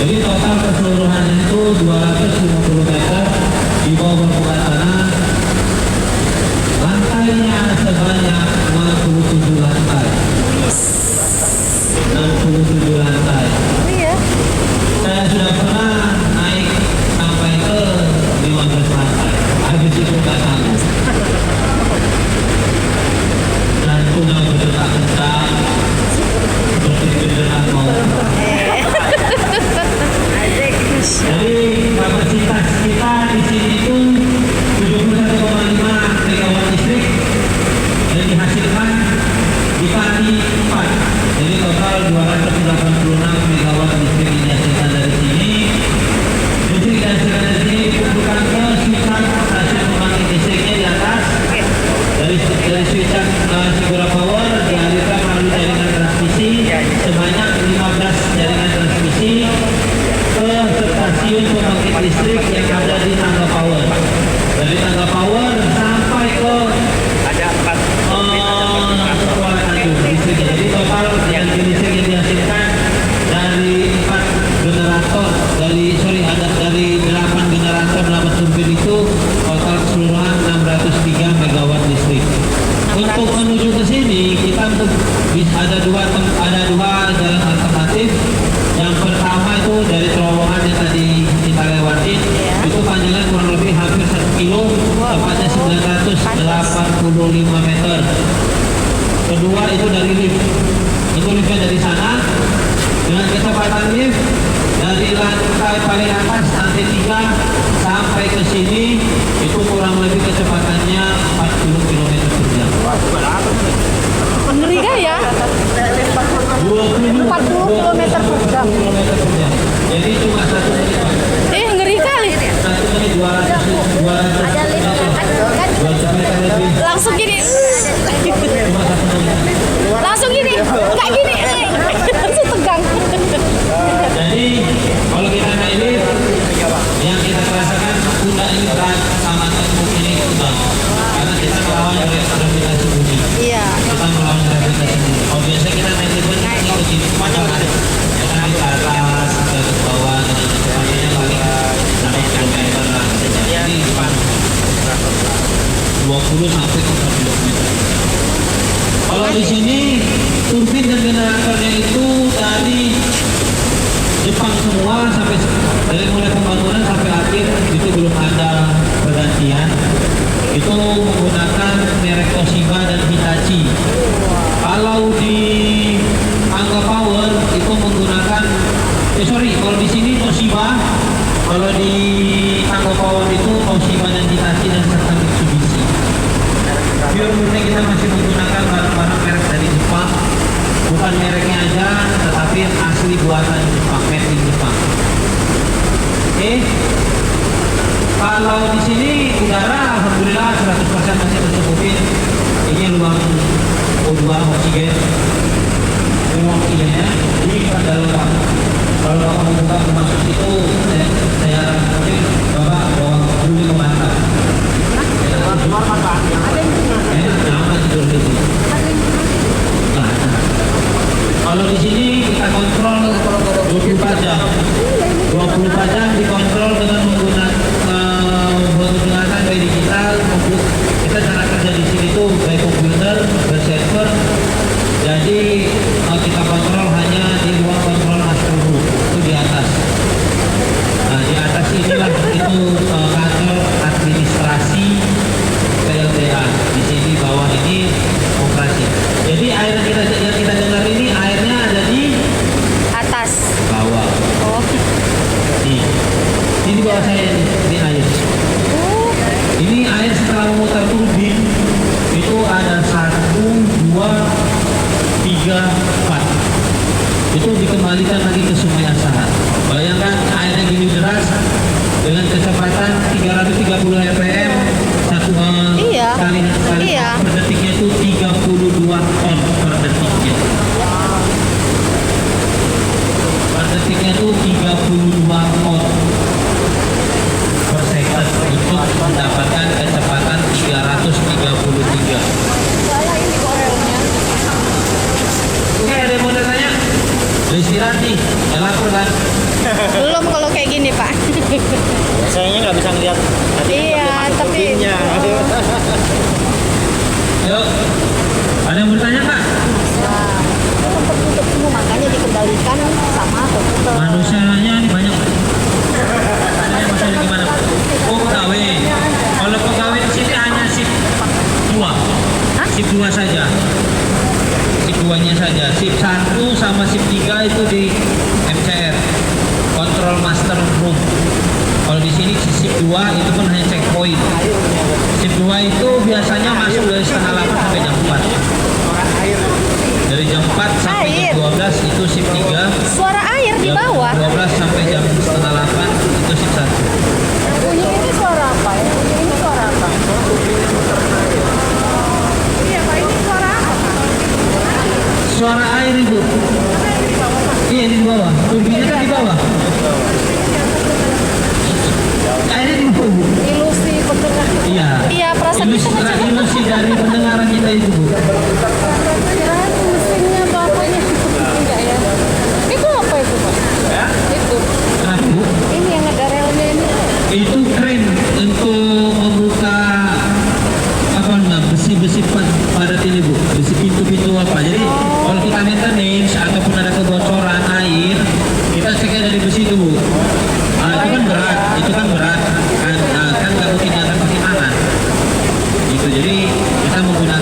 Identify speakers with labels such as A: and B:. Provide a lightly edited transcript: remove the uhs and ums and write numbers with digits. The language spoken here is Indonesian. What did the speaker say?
A: Jadi total keseluruhannya itu 250 meter di bawah permukaan tanah. Lantainya sebanyak 67 lantai. 67 lantai.
B: Iya.
A: Saya sudah pernah naik sampai ke 15 lantai. Habis itu nggak sanggup. Dan sudah berdetak kencang seperti beneran mau. Jadi kapasitas kita di sini itu 71,5 megawatt listrik yang dihasilkan dikali 4. Jadi total 286 megawatt listrik yang dihasilkan dari sini. Listrik yang dihasilkan dari sini dibutuhkan ke switchan stasiun pembangkit listriknya di atas. Dari switchan Sigora Power dialirkan melalui jaringan transmisi sebanyak 15 jaringan transmisi ke stasiun pembangkit listrik yang ada di tangga power. Dari tangga power sampai ke sekolah Tanjung listrik. Jadi total yang listrik yang dihasilkan dari 4 generator dari 8 generator 8 turbin itu total keseluruhan 603 megawatt listrik. Untuk menuju ke sini kita ada dua jalan alternatif. Yang pertama itu dari terowongan yang tadi kita lewatin, itu panjangnya kurang lebih hampir 1 kilo, tepatnya 985 meter. Kedua itu dari lift. Itu liftnya dari sana dengan kecepatan lift dari lantai paling atas lantai 3 sampai ke sini itu kurang lebih kecepatannya 40 km per jam.
B: Ngeri kan ya? 40 km per jam.
A: Jadi cuma 1 menit.
B: Ngeri kali.
A: 1 menit 200 meter lebih.
B: Langsung gini.
A: Cuma 1 menit.
B: Langsung gini. Enggak gini. Langsung tegang.
A: Jadi kalau kita naik lift, yang kita rasakan pundak ini berat sama tubuh ini tegang. Karena kita melawan gravitasi bumi.
B: Iya.
A: Kita melawan gravitasi bumi. Kalau biasa kita naik lift ini begini, macam ada. Ya kan ke atas, ke bawah, dan sebagainya paling sampai kilometer lah. Jadi 20 sampai 40 meter. Kalau di sini turbin dan generatornya itu dari Jepang semua sampai dari mulai pembangunan sampai akhir itu belum ada pergantian. Itu menggunakan merek Toshiba dan Hitachi. Kalau di Angga Power itu menggunakan kalau di sini Toshiba, kalau di Angga Power itu Toshiba dan Hitachi dan serta Mitsubishi. Pure murni kita masih menggunakan barang-barang merek dari Jepang, bukan mereknya aja, tetapi asli buatan Jepang, made in Jepang. Oke. Kalau di sini udara alhamdulillah 100% masih tercukupi. Ini ruang O2 oksigen. Ruang oksigennya ini ada lubang. Kalau Bapak membuka masuk situ, saya mungkin Bapak bawa dulu ke mata. Kalau di sini kita kontrol 24 jam. 24 jam dikontrol dengan menggunakan by digital. Kita cara kerja di sini tuh by komputer, by server. Jadi kita kontrol hanya di ruang kontrol master room itu di atas. Nah di atas inilah itu kantor administrasi PLTA. Di sini bawah ini operasi. Jadi air yang kita dengar ini airnya ada di
B: Atas.
A: bawah.
B: Oh.
A: Ini bawah saya ini air. Ini air setelah memutar turbin itu ada 1, 2, 3, 4. Itu dikembalikan lagi ke Sungai Asahan. Bayangkan airnya gini deras dengan kecepatan 330 rpm kali per detiknya itu 32 ton per detiknya. Per detiknya itu 32 ton per second untuk mendapatkan kecepatan 333. Oke, ada yang mau tanya? Istirahat nih, ya lapar kan?
B: Belum kalau kayak gini, Pak.
C: Sayangnya nggak bisa ngeliat.
B: Iya, tapi
A: Yuk, ada yang mau ditanya Kak?
B: Nah, itu tempat tutup semua makanya dikendalikan sama dokter.
A: Manusianya ini banyak. Ini maksudnya gimana? Oh pegawai. Kalau pegawai di sini hanya sip 2. Sip 2 saja. Sip 2-nya saja. Sip 1 sama sip 3 itu di MCR. Control Master Room. Kalau di sini sip 2 itu pun hanya checkpoint. Sip 2 itu biasanya masuk dari setengah 8 sampai jam 4. Dari jam 4 sampai jam 12 itu sip 3.
B: Suara air di
A: Jam
B: bawah.
A: 12 sampai jam setengah 8 itu sip 1.
B: Bunyi ini suara apa ya? Bunyi ini suara apa? Iya, Pak, ini suara apa?
A: Suara air itu. Iya di bawah. Turbinnya kan di bawah. Airnya di bawah. Bu.
B: Ilusi pendengar.
A: Iya.
B: Iya, perasaan kita kecil.
A: Ilusi dari pendengaran kita itu Bu.
B: Kirain mesinnya bapaknya. Enggak ya. Itu apa itu, Pak? Itu.
A: Kenapa Bu?
B: Ini yang ada relnya ini.
A: Itu keren untuk membuka apa namanya besi-besi padat ini Bu, besi pintu-pintu apa. Jadi kalau kita maintenance ataupun ada kebocoran air, kita ceknya dari besi itu Bu. Itu kan berat, kan nggak mungkin diangkat pakai tangan. Gitu. Jadi kita menggunakan